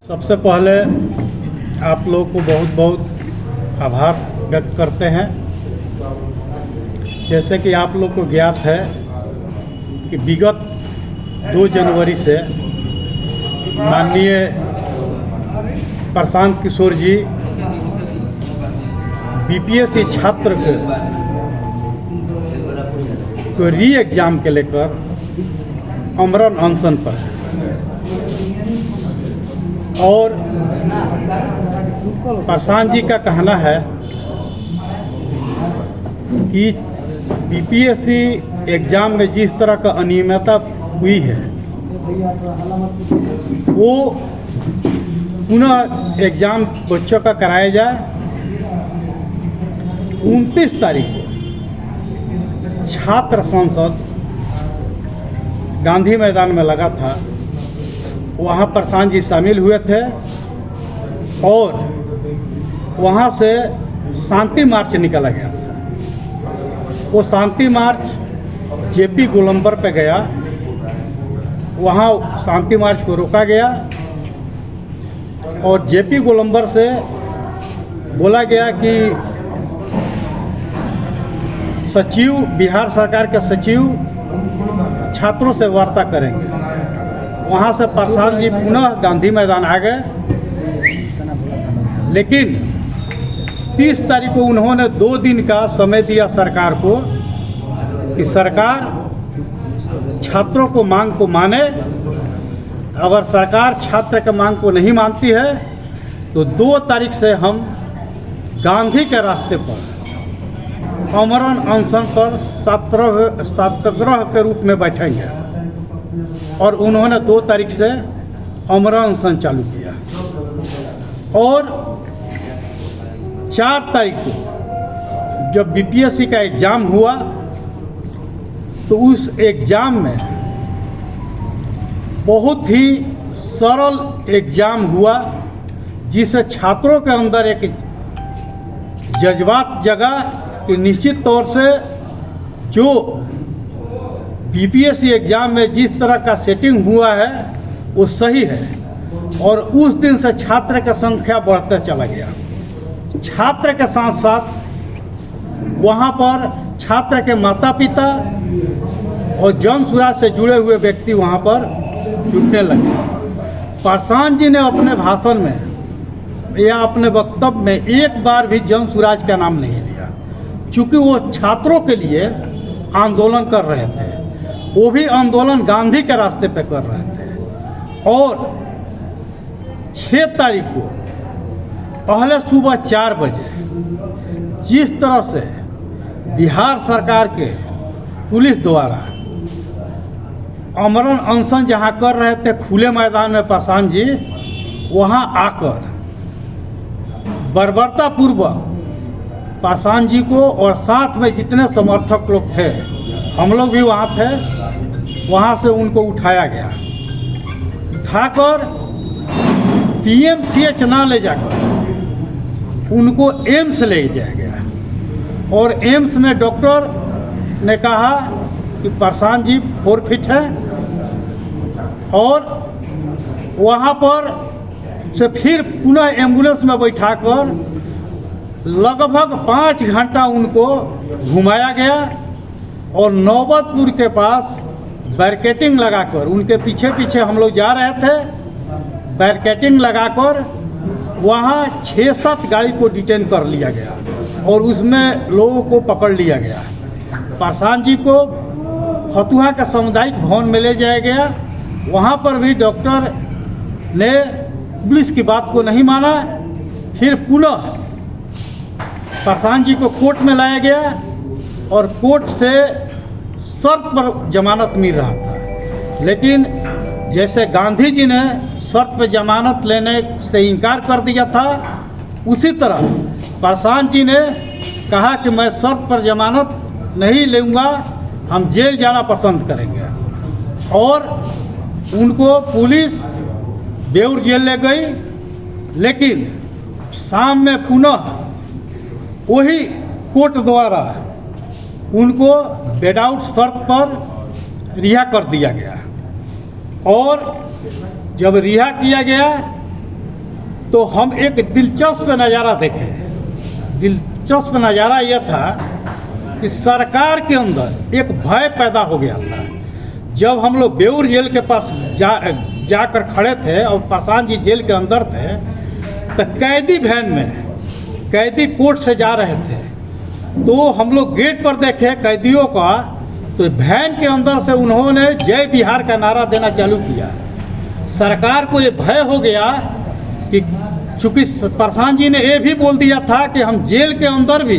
सबसे पहले आप लोग को बहुत बहुत आभार व्यक्त करते हैं। जैसे कि आप लोग को ज्ञात है कि विगत 2 जनवरी से माननीय प्रशांत किशोर जी बीपीएससी छात्र को री एग्ज़ाम के लेकर आमरण अनशन पर है और प्रशांत जी का कहना है कि बीपीएससी एग्ज़ाम में जिस तरह का अनियमितता हुई है वो पुनः एग्ज़ाम बच्चों का कराया जाए। 29 तारीख को छात्र संसद गांधी मैदान में लगा था, वहाँ प्रशांत जी शामिल हुए थे और वहाँ से शांति मार्च निकाला गया था। वो शांति मार्च जेपी गोलंबर पे गया, वहाँ शांति मार्च को रोका गया और जेपी गोलंबर से बोला गया कि सचिव, बिहार सरकार के सचिव छात्रों से वार्ता करेंगे। वहाँ से प्रशांत जी पुनः गांधी मैदान आ गए, लेकिन 30 तारीख को उन्होंने 2 दिन का समय दिया सरकार को कि सरकार छात्रों को मांग को माने। अगर सरकार छात्र के मांग को नहीं मानती है तो 2 तारीख से हम गांधी के रास्ते पर आमरण अनशन पर सत्याग्रह के रूप में बैठेंगे और उन्होंने 2 तारीख से आमरण अनशन चालू किया और 4 तारीख को जब बीपीएससी का एग्ज़ाम हुआ तो उस एग्ज़ाम में बहुत ही सरल एग्ज़ाम हुआ, जिससे छात्रों के अंदर एक जज्बात जगा कि निश्चित तौर से जो बीपीएससी एग्ज़ाम में जिस तरह का सेटिंग हुआ है वो सही है। और उस दिन से छात्र की संख्या बढ़ते चला गया। छात्र के साथ साथ वहाँ पर छात्र के माता पिता और जन सुराज से जुड़े हुए व्यक्ति वहाँ पर जुटने लगे। प्रशांत जी ने अपने भाषण में या अपने वक्तव्य में एक बार भी जन सुराज का नाम नहीं लिया, क्योंकि वो छात्रों के लिए आंदोलन कर रहे थे। वो भी आंदोलन गांधी के रास्ते पे कर रहे थे। और 6 तारीख को पहले सुबह 4 बजे जिस तरह से बिहार सरकार के पुलिस द्वारा आमरण अनशन जहाँ कर रहे थे खुले मैदान में प्रशांत जी, वहाँ आकर बर्बरतापूर्वक प्रशांत जी को और साथ में जितने समर्थक लोग थे, हम लोग भी वहाँ थे, वहाँ से उनको उठाया गया। उठाकर पीएमसीएच ना ले जाकर उनको एम्स ले जाया गया और एम्स में डॉक्टर ने कहा कि प्रशांत जी फॉरफिट है और वहाँ पर से फिर पुनः एम्बुलेंस में बैठाकर लगभग 5 घंटा उनको घुमाया गया और नौबतपुर के पास बैरिकेडिंग लगाकर उनके पीछे पीछे हम लोग जा रहे थे। बैरिकेडिंग लगाकर वहाँ 6-7 गाड़ी को डिटेन कर लिया गया और उसमें लोगों को पकड़ लिया गया। प्रशांत जी को फतुहा का सामुदायिक भवन में ले जाया गया। वहाँ पर भी डॉक्टर ने पुलिस की बात को नहीं माना। फिर पुनः प्रशांत जी को कोर्ट में लाया गया और कोर्ट से शर्त पर जमानत मिल रहा था, लेकिन जैसे गांधी जी ने शर्त पर जमानत लेने से इनकार कर दिया था, उसी तरह प्रशांत जी ने कहा कि मैं शर्त पर जमानत नहीं लूँगा, हम जेल जाना पसंद करेंगे। और उनको पुलिस बेउर जेल ले गई, लेकिन शाम में पुनः वही कोर्ट द्वारा उनको विदाउट शर्त पर रिहा कर दिया गया। और जब रिहा किया गया तो हम एक दिलचस्प नज़ारा देखे। दिलचस्प नज़ारा यह था कि सरकार के अंदर एक भय पैदा हो गया था। जब हम लोग बेउर जेल के पास जाकर खड़े थे और प्रशांत जी जेल के अंदर थे, तो कैदी वैन में कैदी कोर्ट से जा रहे थे, तो हम लोग गेट पर देखे कैदियों का, तो वैन के अंदर से उन्होंने जय बिहार का नारा देना चालू किया। सरकार को ये भय हो गया कि चूँकि प्रशांत जी ने ये भी बोल दिया था कि हम जेल के अंदर भी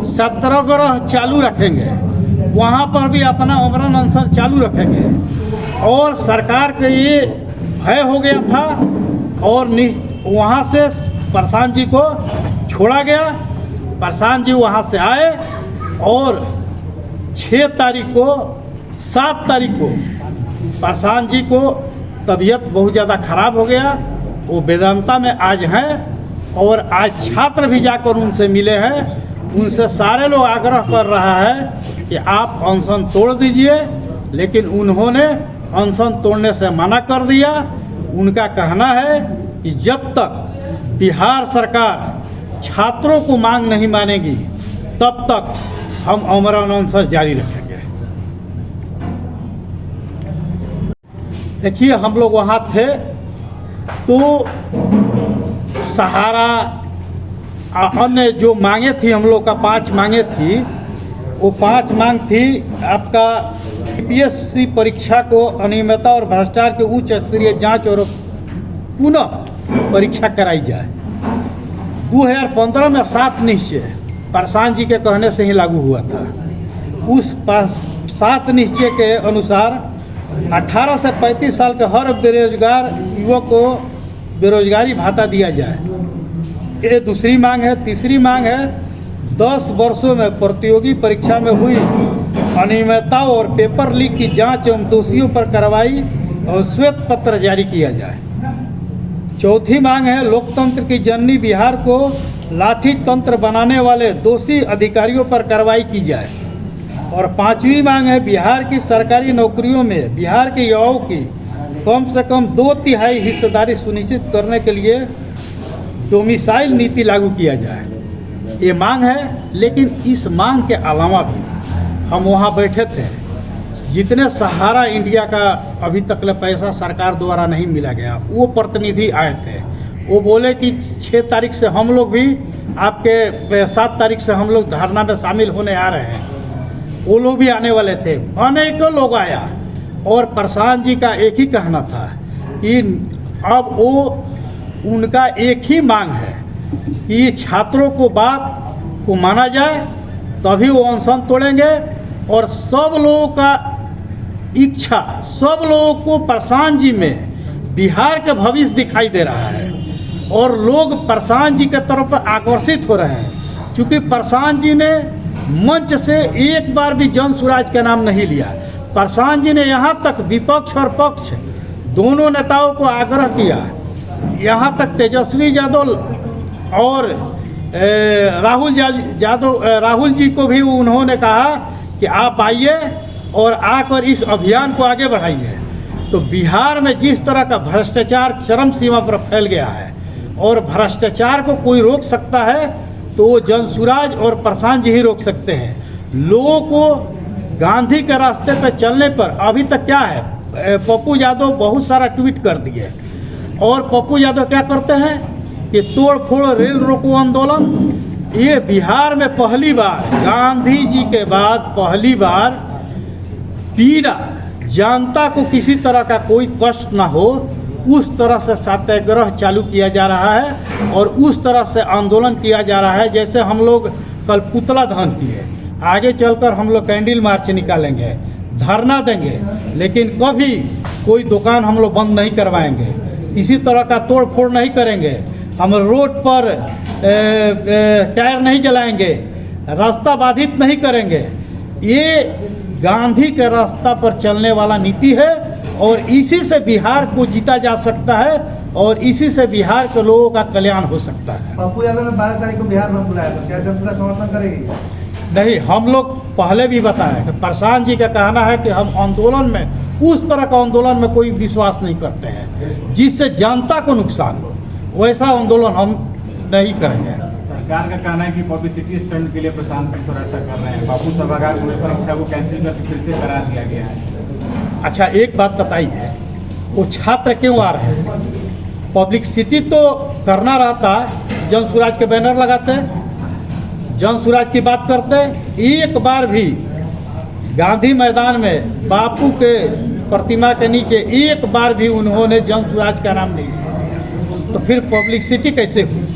सत्याग्रह चालू रखेंगे, वहाँ पर भी अपना आमरण अनशन चालू रखेंगे, और सरकार के ये भय हो गया था और वहाँ से प्रशांत जी को छोड़ा गया। प्रशांत जी वहाँ से आए और 6 तारीख को 7 तारीख को प्रशांत जी को तबीयत बहुत ज़्यादा खराब हो गया। वो वेदांता में आज हैं और आज छात्र भी जाकर उनसे मिले हैं। उनसे सारे लोग आग्रह कर रहा है कि आप अनशन तोड़ दीजिए, लेकिन उन्होंने अनशन तोड़ने से मना कर दिया। उनका कहना है कि जब तक बिहार सरकार छात्रों को मांग नहीं मानेगी तब तक हम आमरण अनशन जारी रखेंगे। देखिए, हम लोग वहाँ थे तो सहारा अन्य जो मांगे थी, हम लोग का 5 मांगे थी, वो 5 मांग थी आपका यूपीएससी परीक्षा को अनियमितता और भ्रष्टाचार के उच्च स्तरीय जांच और पुनः परीक्षा कराई जाए। 2015 में 7 निश्चय प्रशांत जी के कहने से ही लागू हुआ था। उस 7 निश्चय के अनुसार 18 से 35 साल के हर बेरोजगार युवक को बेरोजगारी भत्ता दिया जाए। ये दूसरी मांग है। तीसरी मांग है 10 वर्षों में प्रतियोगी परीक्षा में हुई अनियमितताओं और पेपर लीक की जांच एवं दोषियों पर कार्रवाई और श्वेत पत्र जारी किया जाए। चौथी मांग है लोकतंत्र की जननी बिहार को लाठी तंत्र बनाने वाले दोषी अधिकारियों पर कार्रवाई की जाए। और 5वीं मांग है बिहार की सरकारी नौकरियों में बिहार के युवाओं की कम से कम 2/3 हिस्सेदारी सुनिश्चित करने के लिए डोमिसाइल नीति लागू किया जाए। ये मांग है। लेकिन इस मांग के अलावा भी हम वहाँ बैठे थे, जितने सहारा इंडिया का अभी तक पैसा सरकार द्वारा नहीं मिला गया, वो प्रतिनिधि आए थे। वो बोले कि 6 तारीख से हम लोग भी आपके 7 तारीख से हम लोग धरना में शामिल होने आ रहे हैं। वो लोग भी आने वाले थे। अनेकों लोग आया और प्रशांत जी का एक ही कहना था कि अब वो उनका एक ही मांग है कि छात्रों को बात को माना जाए, तभी वो अनशन तोड़ेंगे। और सब लोगों का इच्छा, सब लोगों को प्रशांत जी में बिहार का भविष्य दिखाई दे रहा है और लोग प्रशांत जी के तरफ आकर्षित हो रहे हैं। क्योंकि प्रशांत जी ने मंच से एक बार भी जन स्वराज का नाम नहीं लिया। प्रशांत जी ने यहाँ तक विपक्ष और पक्ष दोनों नेताओं को आग्रह किया, यहाँ तक तेजस्वी यादव और राहुल जी को भी उन्होंने कहा कि आप आइए और आकर इस अभियान को आगे बढ़ाइए। तो बिहार में जिस तरह का भ्रष्टाचार चरम सीमा पर फैल गया है और भ्रष्टाचार को कोई रोक सकता है तो वो जन स्वराज और प्रशांत जी ही रोक सकते हैं। लोगों को गांधी के रास्ते पर चलने पर अभी तक क्या है, पप्पू यादव बहुत सारा ट्वीट कर दिए और पप्पू यादव क्या करते हैं कि तोड़ फोड़ रेल रोको आंदोलन। ये बिहार में पहली बार, गांधी जी के बाद पहली बार बिना जनता को किसी तरह का कोई कष्ट ना हो उस तरह से सत्याग्रह चालू किया जा रहा है और उस तरह से आंदोलन किया जा रहा है जैसे हम लोग कल पुतला दहन किए। आगे चलकर हम लोग कैंडल मार्च निकालेंगे, धरना देंगे, लेकिन कभी कोई दुकान हम लोग बंद नहीं करवाएंगे, इसी तरह का तोड़ फोड़ नहीं करेंगे, हम रोड पर टायर नहीं जलाएंगे, रास्ता बाधित नहीं करेंगे। ये गांधी के रास्ता पर चलने वाला नीति है और इसी से बिहार को जीता जा सकता है और इसी से बिहार के लोगों का कल्याण हो सकता है। पप्पू यादव ने 12 तारीख को बिहार बंद बुलाया, तो क्या जनता समर्थन करेगी? नहीं, हम लोग पहले भी बताए कि प्रशांत जी का कहना है कि हम आंदोलन में उस तरह का आंदोलन में कोई विश्वास नहीं करते हैं जिससे जनता को नुकसान हो, वैसा आंदोलन हम नहीं करेंगे। सरकार का कहना है कि पब्लिसिटी स्टंट के लिए प्रशांत किशोर ऐसा कर रहे हैं। बापू सभागार में परीक्षा को कैंसिल करके फिर से करा दिया गया है। अच्छा, एक बात बताइए, वो छात्र क्यों आ रहे हैं? पब्लिसिटी तो करना रहता है, जन स्वराज के बैनर लगाते हैं, जन स्वराज की बात करते हैं। एक बार भी गांधी मैदान में बापू के प्रतिमा के नीचे एक बार भी उन्होंने जन स्वराज का नाम नहीं लिया, तो फिर पब्लिसिटी कैसे हुई?